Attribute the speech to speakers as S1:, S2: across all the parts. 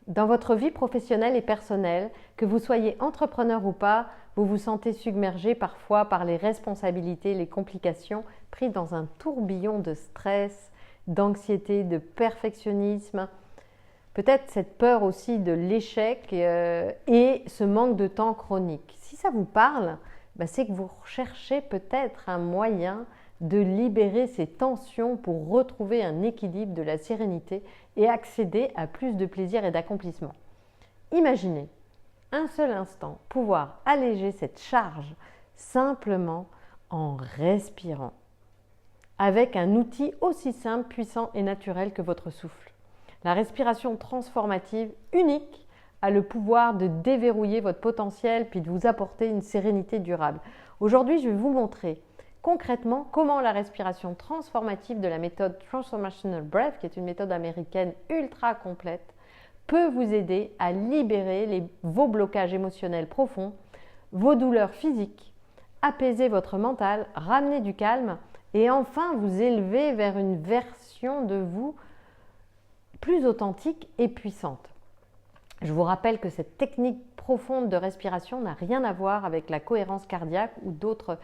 S1: Dans votre vie professionnelle et personnelle, que vous soyez entrepreneur ou pas, vous vous sentez submergé parfois par les responsabilités, les complications, pris dans un tourbillon de stress, d'anxiété, de perfectionnisme. Peut-être cette peur aussi de l'échec et ce manque de temps chronique. Si ça vous parle, c'est que vous recherchez peut-être un moyen de libérer ces tensions pour retrouver un équilibre, de la sérénité et accéder à plus de plaisir et d'accomplissement. Imaginez un seul instant pouvoir alléger cette charge simplement en respirant, avec un outil aussi simple, puissant et naturel que votre souffle. La respiration transformative unique a le pouvoir de déverrouiller votre potentiel puis de vous apporter une sérénité durable. Aujourd'hui, je vais vous montrer concrètement comment la respiration transformative de la méthode Transformational Breath, qui est une méthode américaine ultra complète, peut vous aider à libérer vos blocages émotionnels profonds, vos douleurs physiques, apaiser votre mental, ramener du calme et enfin vous élever vers une version de vous plus authentique et puissante. Je vous rappelle que cette technique profonde de respiration n'a rien à voir avec la cohérence cardiaque ou d'autres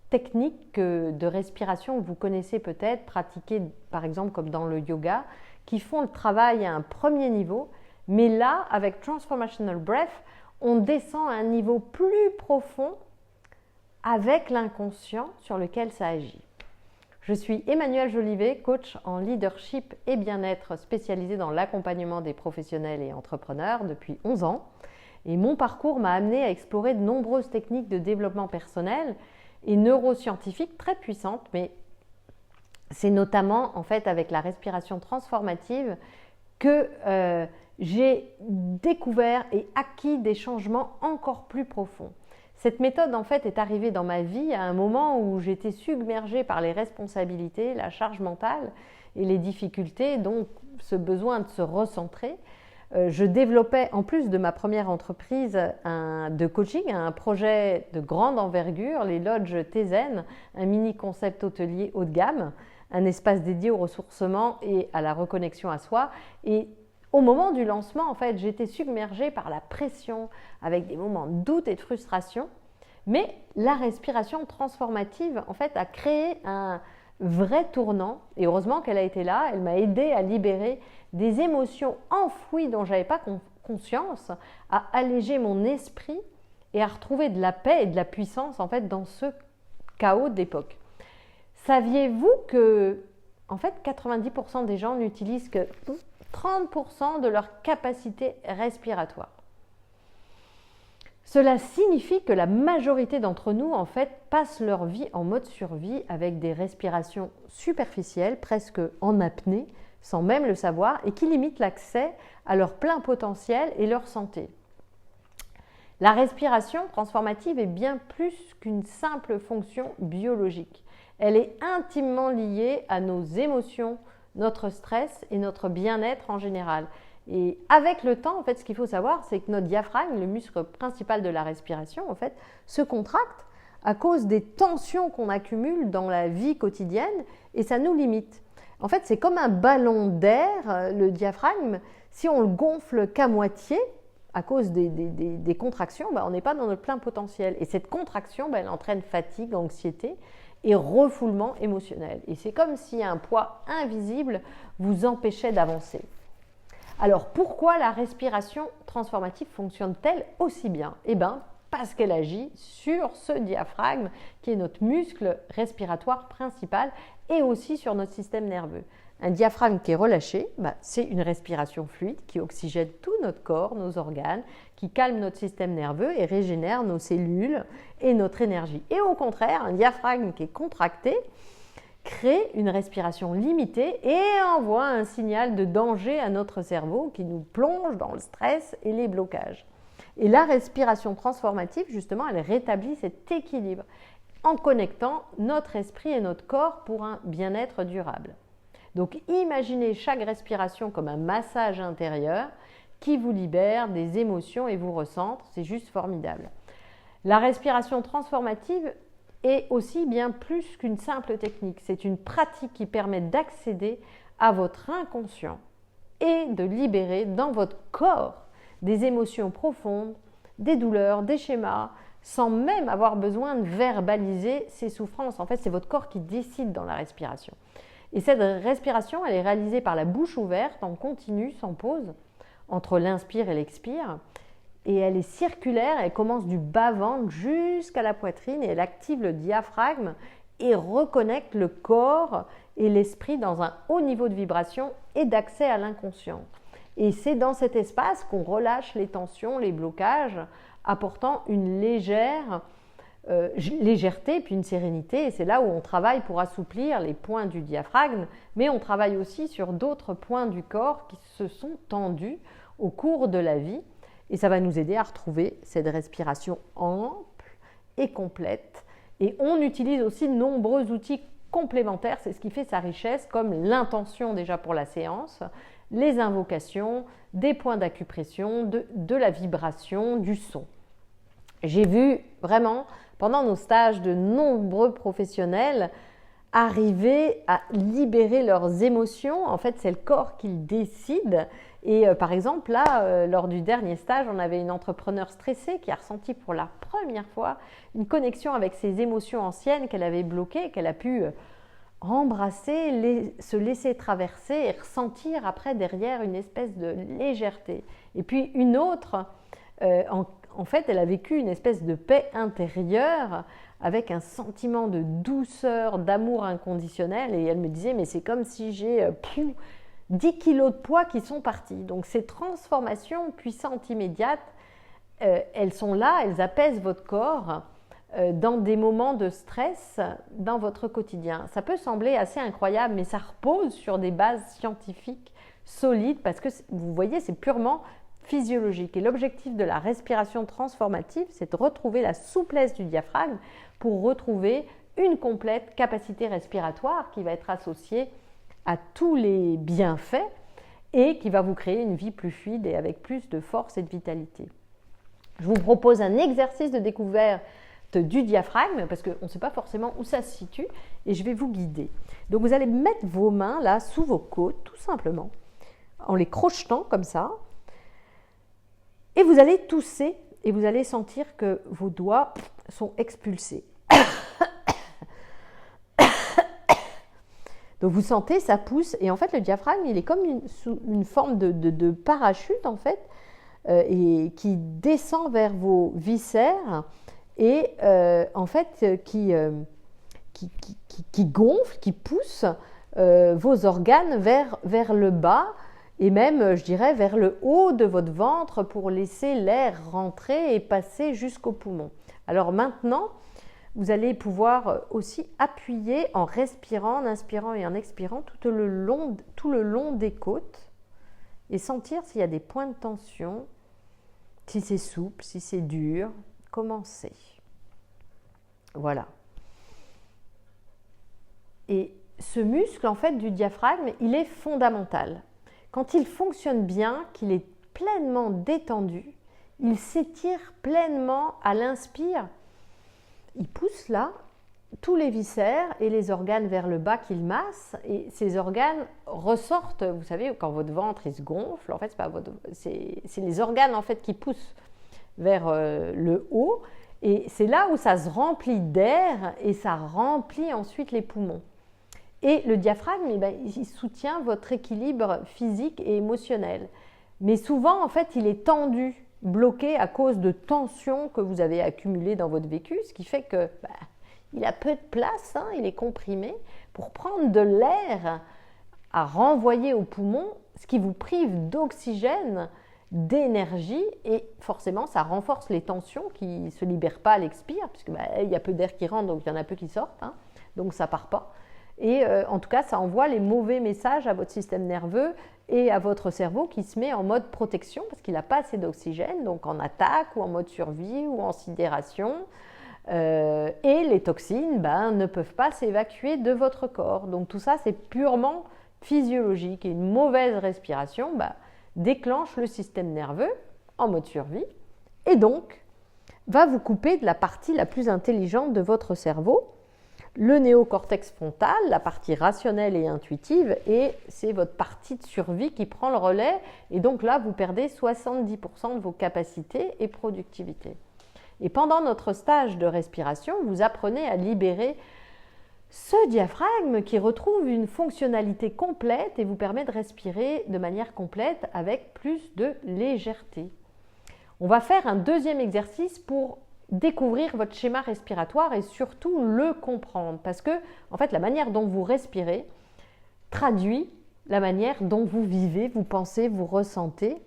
S1: techniques de respiration que vous connaissez peut-être, pratiquées par exemple comme dans le yoga, qui font le travail à un premier niveau. Mais là, avec Transformational Breath, on descend à un niveau plus profond avec l'inconscient sur lequel ça agit. Je suis Emmanuelle Jolivet, coach en leadership et bien-être spécialisée dans l'accompagnement des professionnels et entrepreneurs depuis 11 ans. Et mon parcours m'a amené à explorer de nombreuses techniques de développement personnel et neuroscientifiques très puissantes, mais c'est notamment en fait avec la respiration transformative que j'ai découvert et acquis des changements encore plus profonds. Cette méthode en fait est arrivée dans ma vie à un moment où j'étais submergée par les responsabilités, la charge mentale et les difficultés, donc ce besoin de se recentrer. Je développais en plus de ma première entreprise de coaching, un projet de grande envergure, les Lodges Tezen, un mini concept hôtelier haut de gamme, un espace dédié au ressourcement et à la reconnexion à soi. Et au moment du lancement, en fait, j'étais submergée par la pression, avec des moments de doute et de frustration. Mais la respiration transformative, en fait, a créé un vrai tournant. Et heureusement qu'elle a été là. Elle m'a aidée à libérer des émotions enfouies dont je n'avais pas conscience, à alléger mon esprit et à retrouver de la paix et de la puissance, en fait, dans ce chaos d'époque. Saviez-vous que, en fait, 90% des gens n'utilisent que 30% de leur capacité respiratoire. Cela signifie que la majorité d'entre nous, en fait, passent leur vie en mode survie avec des respirations superficielles, presque en apnée, sans même le savoir, et qui limitent l'accès à leur plein potentiel et leur santé. La respiration transformative est bien plus qu'une simple fonction biologique. Elle est intimement liée à nos émotions, notre stress et notre bien-être en général. Et avec le temps, en fait, ce qu'il faut savoir, c'est que notre diaphragme, le muscle principal de la respiration, en fait, se contracte à cause des tensions qu'on accumule dans la vie quotidienne et ça nous limite. En fait, c'est comme un ballon d'air, le diaphragme. Si on le gonfle qu'à moitié, à cause des contractions, on n'est pas dans notre plein potentiel. Et cette contraction, elle entraîne fatigue, anxiété et refoulement émotionnel. Et c'est comme si un poids invisible vous empêchait d'avancer. Alors, pourquoi la respiration transformative fonctionne-t-elle aussi bien ? Eh bien, parce qu'elle agit sur ce diaphragme qui est notre muscle respiratoire principal et aussi sur notre système nerveux. Un diaphragme qui est relâché, c'est une respiration fluide qui oxygène tout notre corps, nos organes, qui calme notre système nerveux et régénère nos cellules et notre énergie. Et au contraire, un diaphragme qui est contracté crée une respiration limitée et envoie un signal de danger à notre cerveau qui nous plonge dans le stress et les blocages. Et la respiration transformative, justement, elle rétablit cet équilibre en connectant notre esprit et notre corps pour un bien-être durable. Donc imaginez chaque respiration comme un massage intérieur qui vous libère des émotions et vous recentre, c'est juste formidable. La respiration transformative est aussi bien plus qu'une simple technique, c'est une pratique qui permet d'accéder à votre inconscient et de libérer dans votre corps des émotions profondes, des douleurs, des schémas, sans même avoir besoin de verbaliser ces souffrances. En fait, c'est votre corps qui décide dans la respiration. Et cette respiration, elle est réalisée par la bouche ouverte, en continu, sans pause, entre l'inspire et l'expire. Et elle est circulaire, elle commence du bas-ventre jusqu'à la poitrine et elle active le diaphragme et reconnecte le corps et l'esprit dans un haut niveau de vibration et d'accès à l'inconscient. Et c'est dans cet espace qu'on relâche les tensions, les blocages, apportant une légèreté puis une sérénité. Et c'est là où on travaille pour assouplir les points du diaphragme, mais on travaille aussi sur d'autres points du corps qui se sont tendus au cours de la vie. Et ça va nous aider à retrouver cette respiration ample et complète. Et on utilise aussi de nombreux outils complémentaires, c'est ce qui fait sa richesse, comme l'intention déjà pour la séance, les invocations, des points d'acupression, de la vibration, du son. J'ai vu vraiment, pendant nos stages, de nombreux professionnels arriver à libérer leurs émotions. En fait, c'est le corps qui le décide. Et par exemple, là, lors du dernier stage, on avait une entrepreneure stressée qui a ressenti pour la première fois une connexion avec ses émotions anciennes qu'elle avait bloquées, qu'elle a pu embrasser, se laisser traverser et ressentir après derrière une espèce de légèreté. Et puis une autre, en fait, elle a vécu une espèce de paix intérieure avec un sentiment de douceur, d'amour inconditionnel. Et elle me disait, mais c'est comme si j'ai 10 kilos de poids qui sont partis. Donc ces transformations puissantes immédiates, elles sont là, elles apaisent votre corps dans des moments de stress dans votre quotidien. Ça peut sembler assez incroyable, mais ça repose sur des bases scientifiques solides parce que vous voyez, c'est purement physiologique. Et l'objectif de la respiration transformative, c'est de retrouver la souplesse du diaphragme pour retrouver une complète capacité respiratoire qui va être associée à tous les bienfaits et qui va vous créer une vie plus fluide et avec plus de force et de vitalité. Je vous propose un exercice de découverte du diaphragme parce qu'on ne sait pas forcément où ça se situe et je vais vous guider. Donc vous allez mettre vos mains là sous vos côtes tout simplement en les crochetant comme ça et vous allez tousser et vous allez sentir que vos doigts sont expulsés. Donc vous sentez, ça pousse et en fait le diaphragme il est comme une forme de parachute en fait et qui descend vers vos viscères et en fait qui gonfle, qui pousse vos organes vers le bas et même je dirais vers le haut de votre ventre pour laisser l'air rentrer et passer jusqu'aux poumons. Alors maintenant, vous allez pouvoir aussi appuyer en respirant, en inspirant et en expirant tout le long des côtes et sentir s'il y a des points de tension, si c'est souple, si c'est dur. Commencez. Voilà. Et ce muscle en fait du diaphragme, il est fondamental. Quand il fonctionne bien, qu'il est pleinement détendu, il s'étire pleinement à l'inspire. Il pousse là tous les viscères et les organes vers le bas qu'il masse et ces organes ressortent. Vous savez, quand votre ventre il se gonfle, en fait, c'est les organes en fait qui poussent vers le haut et c'est là où ça se remplit d'air et ça remplit ensuite les poumons. Et le diaphragme, il soutient votre équilibre physique et émotionnel. Mais souvent, en fait, il est tendu, bloqué à cause de tensions que vous avez accumulées dans votre vécu, ce qui fait que il a peu de place, il est comprimé. Pour prendre de l'air à renvoyer aux poumons, ce qui vous prive d'oxygène, d'énergie, et forcément, ça renforce les tensions qui ne se libèrent pas à l'expire, puisque il y a peu d'air qui rentre, donc il y en a peu qui sortent, donc ça ne part pas. Et en tout cas, ça envoie les mauvais messages à votre système nerveux et à votre cerveau qui se met en mode protection parce qu'il n'a pas assez d'oxygène, donc en attaque ou en mode survie ou en sidération. Et les toxines ne peuvent pas s'évacuer de votre corps. Donc tout ça, c'est purement physiologique. Et une mauvaise respiration déclenche le système nerveux en mode survie et donc va vous couper de la partie la plus intelligente de votre cerveau, le néocortex frontal, la partie rationnelle et intuitive, et c'est votre partie de survie qui prend le relais. Et donc là, vous perdez 70% de vos capacités et productivité. Et pendant notre stage de respiration, vous apprenez à libérer ce diaphragme qui retrouve une fonctionnalité complète et vous permet de respirer de manière complète avec plus de légèreté. On va faire un deuxième exercice pour découvrir votre schéma respiratoire et surtout le comprendre. Parce que, en fait, la manière dont vous respirez traduit la manière dont vous vivez, vous pensez, vous ressentez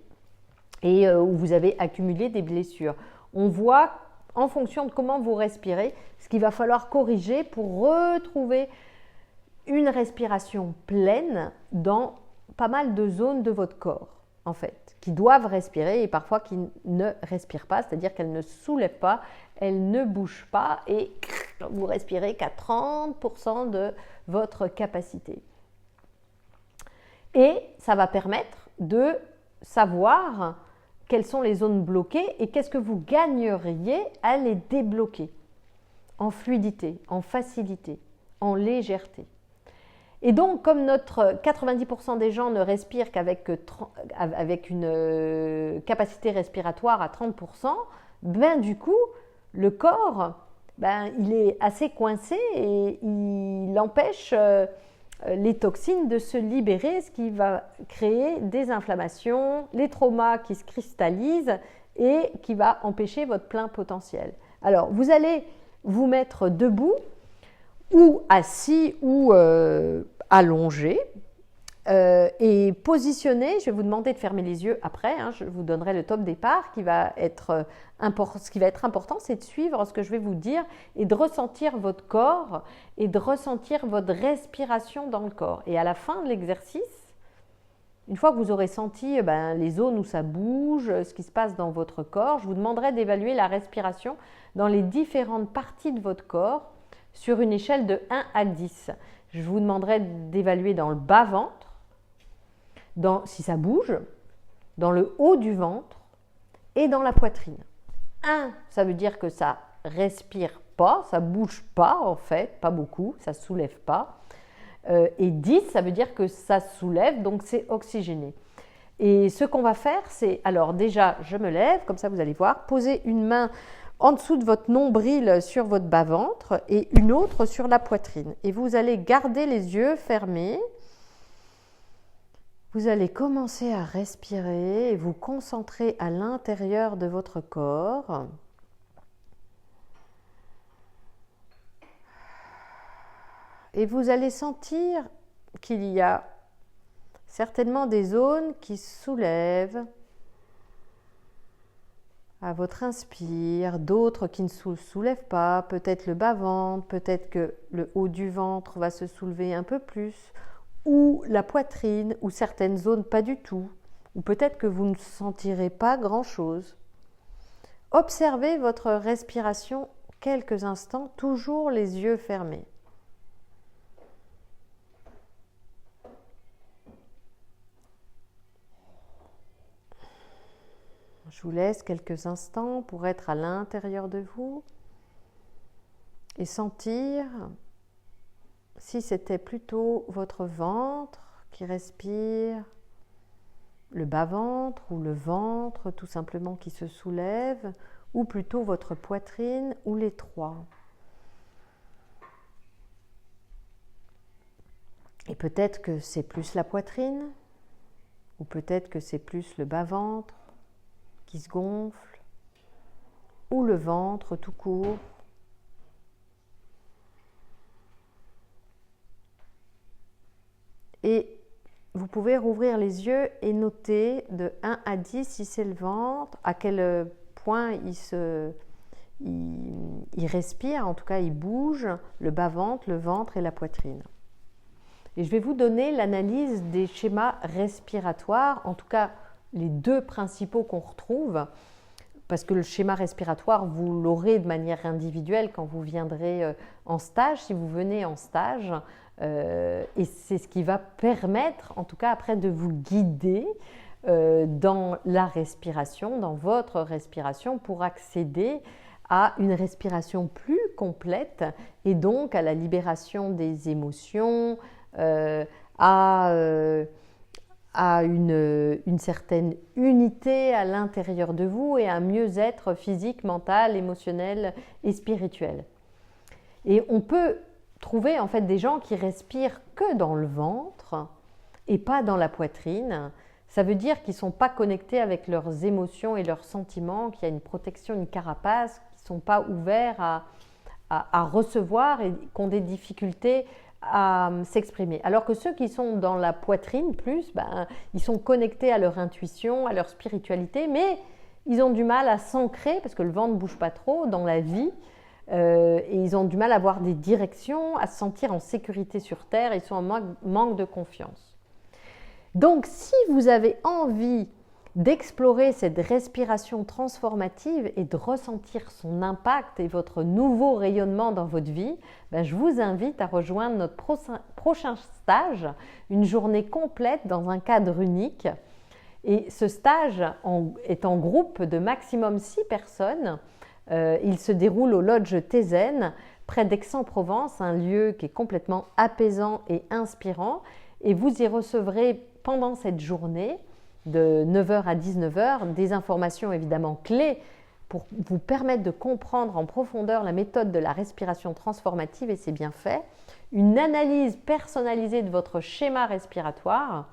S1: et où vous avez accumulé des blessures. On voit, en fonction de comment vous respirez, ce qu'il va falloir corriger pour retrouver une respiration pleine dans pas mal de zones de votre corps, en fait, qui doivent respirer et parfois qui ne respirent pas, c'est-à-dire qu'elles ne soulèvent pas, elles ne bougent pas et vous respirez qu'à 30% de votre capacité. Et ça va permettre de savoir quelles sont les zones bloquées et qu'est-ce que vous gagneriez à les débloquer en fluidité, en facilité, en légèreté. Et donc, comme notre 90% des gens ne respirent qu'avec une capacité respiratoire à 30%, ben du coup, le corps, il est assez coincé et il empêche les toxines de se libérer, ce qui va créer des inflammations, les traumas qui se cristallisent et qui va empêcher votre plein potentiel. Alors, vous allez vous mettre debout ou assis ou allongé et positionner. Je vais vous demander de fermer les yeux après, je vous donnerai le top départ qui va être ce qui va être important, c'est de suivre ce que je vais vous dire et de ressentir votre corps et de ressentir votre respiration dans le corps. Et à la fin de l'exercice, une fois que vous aurez senti les zones où ça bouge, ce qui se passe dans votre corps, je vous demanderai d'évaluer la respiration dans les différentes parties de votre corps sur une échelle de 1 à 10. Je vous demanderai d'évaluer dans le bas-ventre, si ça bouge, dans le haut du ventre et dans la poitrine. 1, ça veut dire que ça respire pas, ça bouge pas en fait, pas beaucoup, ça soulève pas. Et 10, ça veut dire que ça soulève, donc c'est oxygéné. Et ce qu'on va faire, c'est, alors déjà, je me lève, comme ça vous allez voir, poser une main en dessous de votre nombril sur votre bas-ventre et une autre sur la poitrine. Et vous allez garder les yeux fermés. Vous allez commencer à respirer et vous concentrer à l'intérieur de votre corps. Et vous allez sentir qu'il y a certainement des zones qui se soulèvent à votre inspire, d'autres qui ne se soulèvent pas, peut-être le bas-ventre, peut-être que le haut du ventre va se soulever un peu plus, ou la poitrine, ou certaines zones pas du tout, ou peut-être que vous ne sentirez pas grand-chose. Observez votre respiration quelques instants, toujours les yeux fermés. Je vous laisse quelques instants pour être à l'intérieur de vous et sentir si c'était plutôt votre ventre qui respire, le bas-ventre ou le ventre tout simplement qui se soulève, ou plutôt votre poitrine ou les trois. Et peut-être que c'est plus la poitrine, ou peut-être que c'est plus le bas-ventre qui se gonfle, ou le ventre tout court. Et vous pouvez rouvrir les yeux et noter de 1 à 10 si c'est le ventre, à quel point il respire, en tout cas il bouge, le bas-ventre, le ventre et la poitrine. Et je vais vous donner l'analyse des schémas respiratoires, en tout cas les deux principaux qu'on retrouve, parce que le schéma respiratoire, vous l'aurez de manière individuelle quand vous viendrez en stage, si vous venez en stage, et c'est ce qui va permettre, en tout cas après, de vous guider dans la respiration, dans votre respiration, pour accéder à une respiration plus complète et donc à la libération des émotions, à une certaine unité à l'intérieur de vous et un mieux-être physique, mental, émotionnel et spirituel. Et on peut trouver en fait des gens qui respirent que dans le ventre et pas dans la poitrine. Ça veut dire qu'ils ne sont pas connectés avec leurs émotions et leurs sentiments, qu'il y a une protection, une carapace, qu'ils ne sont pas ouverts à recevoir et qui ont des difficultés à s'exprimer. Alors que ceux qui sont dans la poitrine plus, ils sont connectés à leur intuition, à leur spiritualité, mais ils ont du mal à s'ancrer, parce que le ventre ne bouge pas trop, dans la vie, et ils ont du mal à avoir des directions, à se sentir en sécurité sur Terre, ils sont en manque de confiance. Donc si vous avez envie d'explorer cette respiration transformative et de ressentir son impact et votre nouveau rayonnement dans votre vie, je vous invite à rejoindre notre prochain stage, une journée complète dans un cadre unique. Et ce stage est en groupe de maximum 6 personnes. Il se déroule au Lodge Tezen, près d'Aix-en-Provence, un lieu qui est complètement apaisant et inspirant. Et vous y recevrez pendant cette journée, de 9h à 19h, des informations évidemment clés pour vous permettre de comprendre en profondeur la méthode de la respiration transformative et ses bienfaits, une analyse personnalisée de votre schéma respiratoire,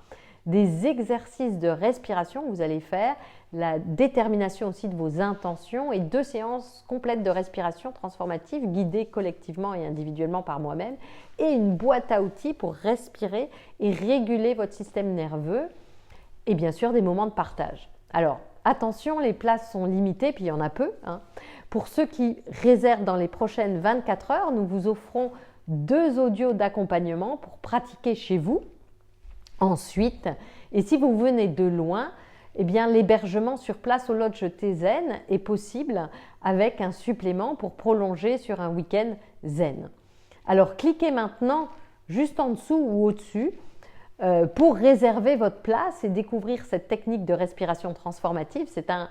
S1: des exercices de respiration que vous allez faire, la détermination aussi de vos intentions et 2 séances complètes de respiration transformative guidées collectivement et individuellement par moi-même et une boîte à outils pour respirer et réguler votre système nerveux et bien sûr des moments de partage. Alors attention, les places sont limitées, puis il y en a peu. Pour ceux qui réservent dans les prochaines 24 heures, nous vous offrons 2 audios d'accompagnement pour pratiquer chez vous. Ensuite, et si vous venez de loin, l'hébergement sur place au Lodge Tezen est possible avec un supplément pour prolonger sur un week-end zen. Alors cliquez maintenant juste en dessous ou au-dessus pour réserver votre place et découvrir cette technique de respiration transformative. C'est un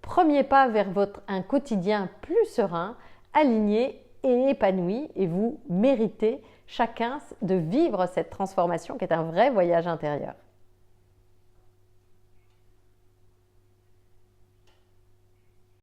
S1: premier pas vers un quotidien plus serein, aligné et épanoui, et vous méritez chacun de vivre cette transformation qui est un vrai voyage intérieur.